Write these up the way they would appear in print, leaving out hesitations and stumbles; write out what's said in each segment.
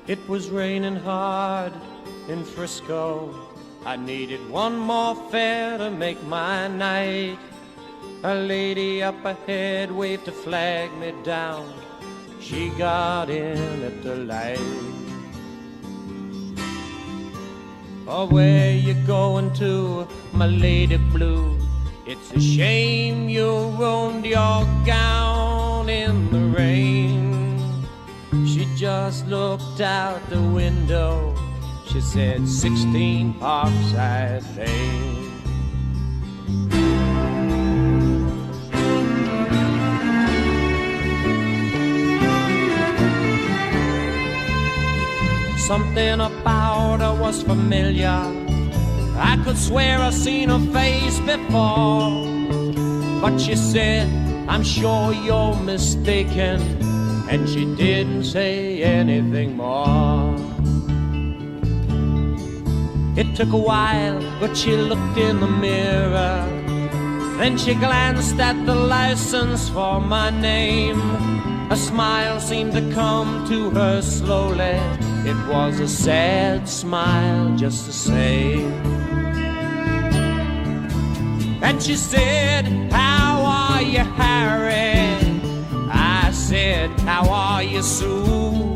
It was raining hard in Frisco. I needed one more fare to make my night. A lady up ahead waved to flag me down. She got in at the light. Oh, where you going to, my lady blue? It's a shame you ruined your gown in the rain. She just looked out the window. She said 16 Parkside Lane. Something about her was familiar. I could swear I'd seen her face before. But she said, I'm sure you're mistaken. And she didn't say anything more. It took a while, but she looked in the mirror. Then she glanced at the license for my name. A smile seemed to come to her slowly. It was a sad smile just the same. And she said, how are you, Harry? I said, how are you, Sue?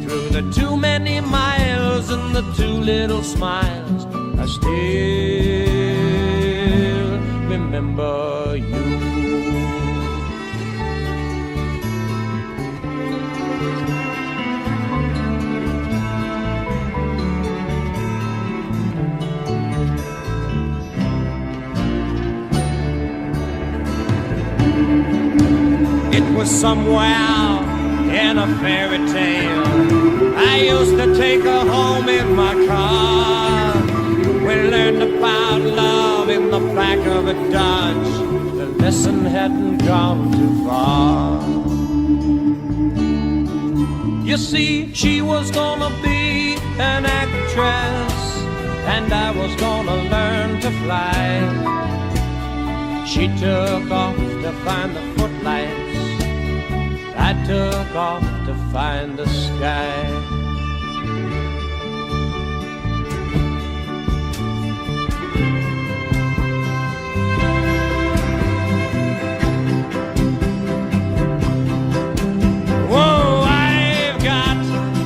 Through the too many miles and the too little smiles, I still remember you. It was somewhere in a fairy tale. I used to take her home in my car. We learned about love in the back of a Dodge. The lesson hadn't gone too far. You see, she was gonna be an actress, and I was gonna learn to fly. She took off to find the footlights. I took off to find the sky. Whoa, I've got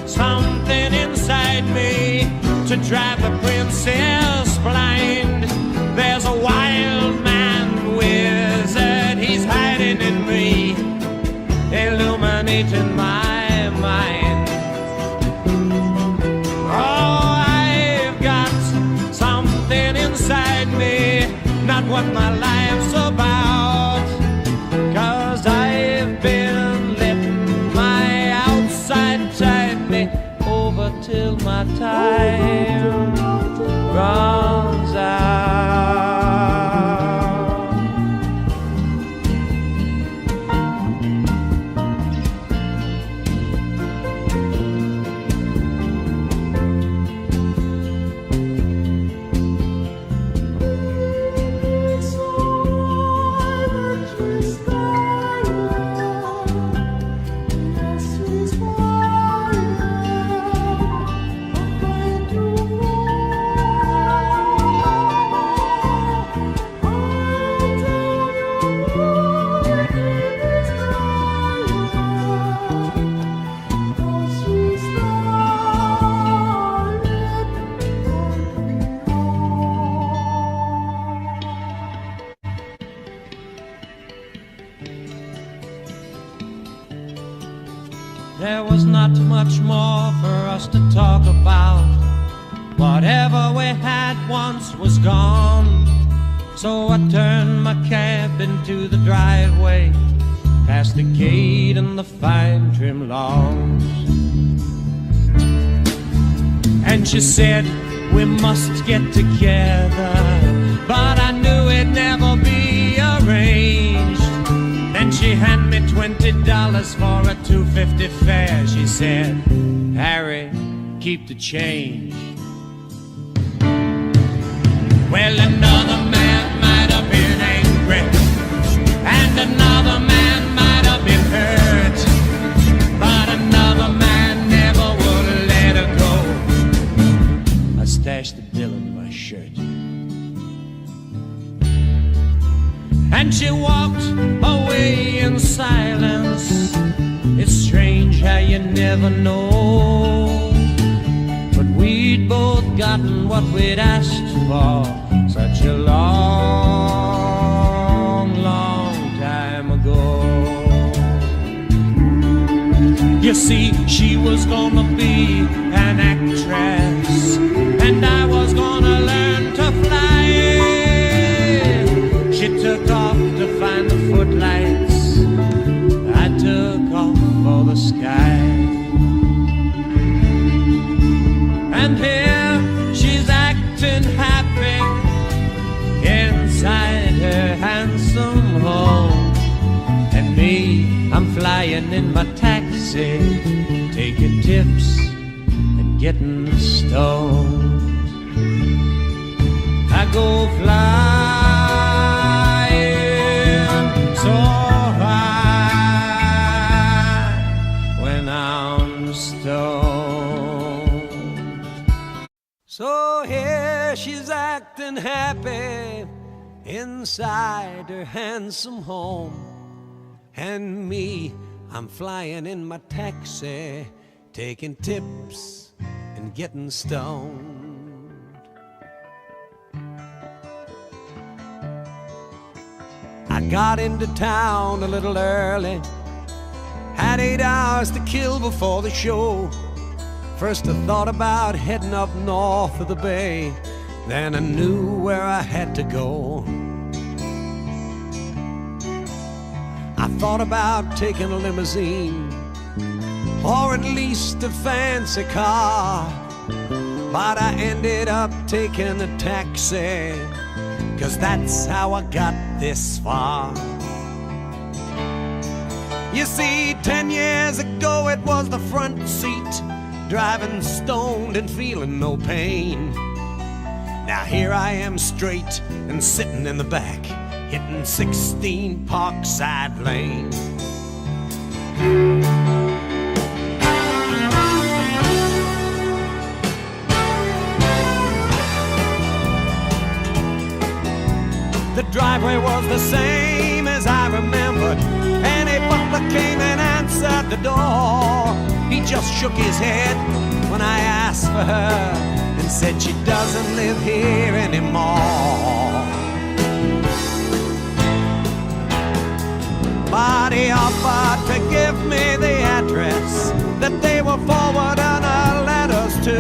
something inside me to drive the princess blind. There's a wild man wizard, he's hiding in me, illuminating my mind. Oh, I've got something inside me, not what my life's about. 'Cause I've been letting my outside tide me over till my time runs out. There was not much more for us to talk about. Whatever we had once was gone. So I turned my cab into the driveway, past the gate and the fine trim lawns. And she said, we must get together, but I knew it'd never be arranged. Then she handed me $20 for a $2.50 fare. She said, Harry, keep the change. Well, another man might have been angry, and another man might have been hurt, but another man never would and she walked away in silence. It's strange how you never know, but we'd both gotten what we'd asked for such a long, long time ago. You see, she was gonna be an actress, and I was gonna learn to fly. She took off to find the footlights, I took off for the sky. And here she's acting happy inside her handsome home, and me, I'm flying in my taxi, taking tips and getting stoned. I go flying so high when I'm stoned. So here she's acting happy inside her handsome home, and me, I'm flying in my taxi, taking tips and getting stoned. I got into town a little early, had 8 hours to kill before the show. First I thought about heading up north of the bay, then I knew where I had to go. I thought about taking a limousine, or at least a fancy car, but I ended up taking a taxi, 'cause that's how I got this far. You see, 10 years ago it was the front seat, driving stoned and feeling no pain. Now here I am straight and sitting in the back, hitting 16 Parkside Lane. The driveway was the same as I remembered, and a butler came and answered the door. He just shook his head when I asked for her and said she doesn't live here anymore. But he offered to give me the address that they were forwarding our letters to.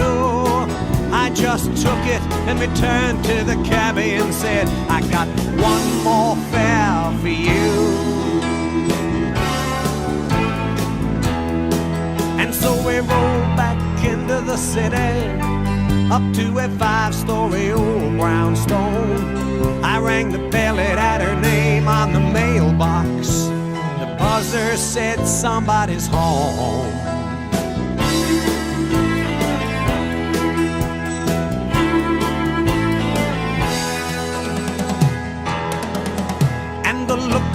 I just took it and returned to the cabbie and said, I got one more fare for you. And so we rolled back into the city, up to a 5-story old brownstone. I rang the bell, it had her name on the mailbox. The buzzer said somebody's home.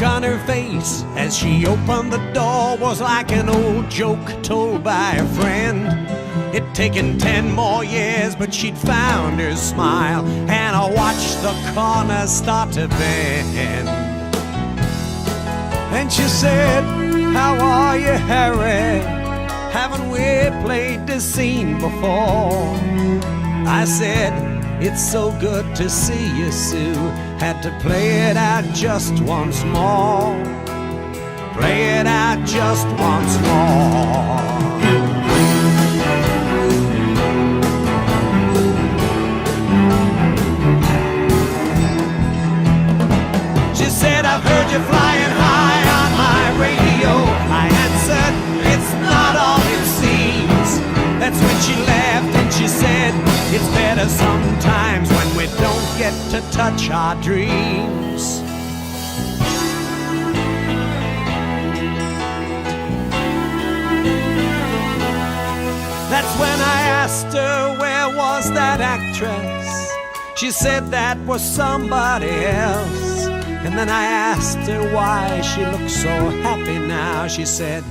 On her face as she opened the door was like an old joke told by a friend. It'd taken 10 more years, but she'd found her smile, and I watched the corners start to bend. And she said, how are you, Harry? Haven't we played this scene before? I said, it's so good to see you, Sue. Had to play it out just once more. Play it out just once more. She said, I've heard you flying high on my radio. I answered, it's not all it seems. That's when she laughed and she said, it's better sometimes when we don't get to touch our dreams. That's when I asked her, where was that actress? She said that was somebody else. And then I asked her why she looked so happy now. She said,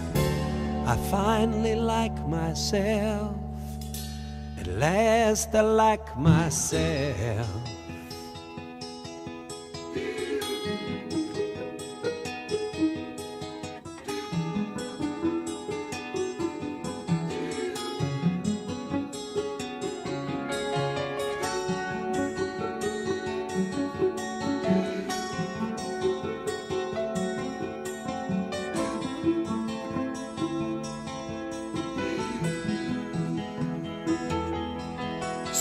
I finally like myself. At last I like myself.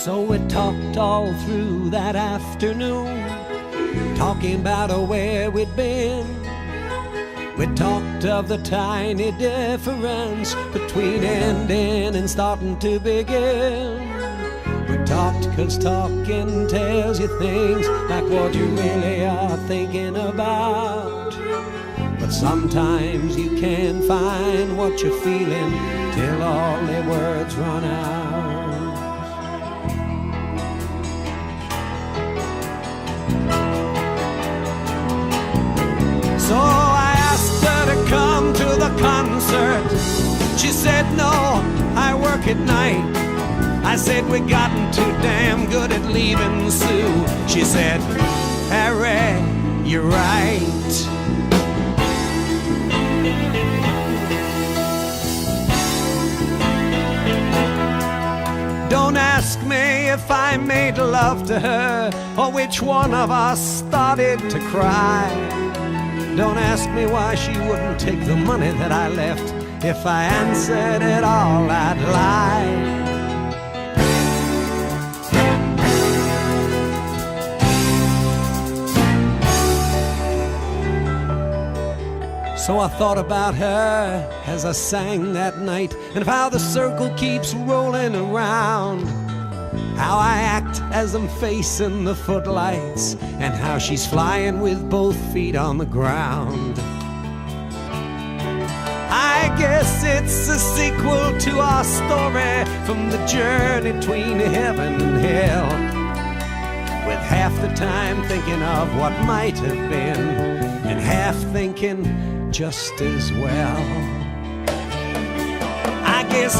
So we talked all through that afternoon, talking about where we'd been. We talked of the tiny difference between ending and starting to begin. We talked 'cause talking tells you things like what you really are thinking about. But sometimes you can't find what you're feeling till all the words run out. So I asked her to come to the concert. She said no, I work at night. I said we gotten too damn good at leaving Sue. She said, Harry, you're right. Don't ask me if I made love to her or which one of us started to cry. Don't ask me why she wouldn't take the money that I left. If I answered it all, I'd lie. So I thought about her as I sang that night, and of how the circle keeps rolling around, how I act as I'm facing the footlights, and how she's flying with both feet on the ground. I guess it's a sequel to our story from the journey between heaven and hell, with half the time thinking of what might have been, and half thinking just as well. I guess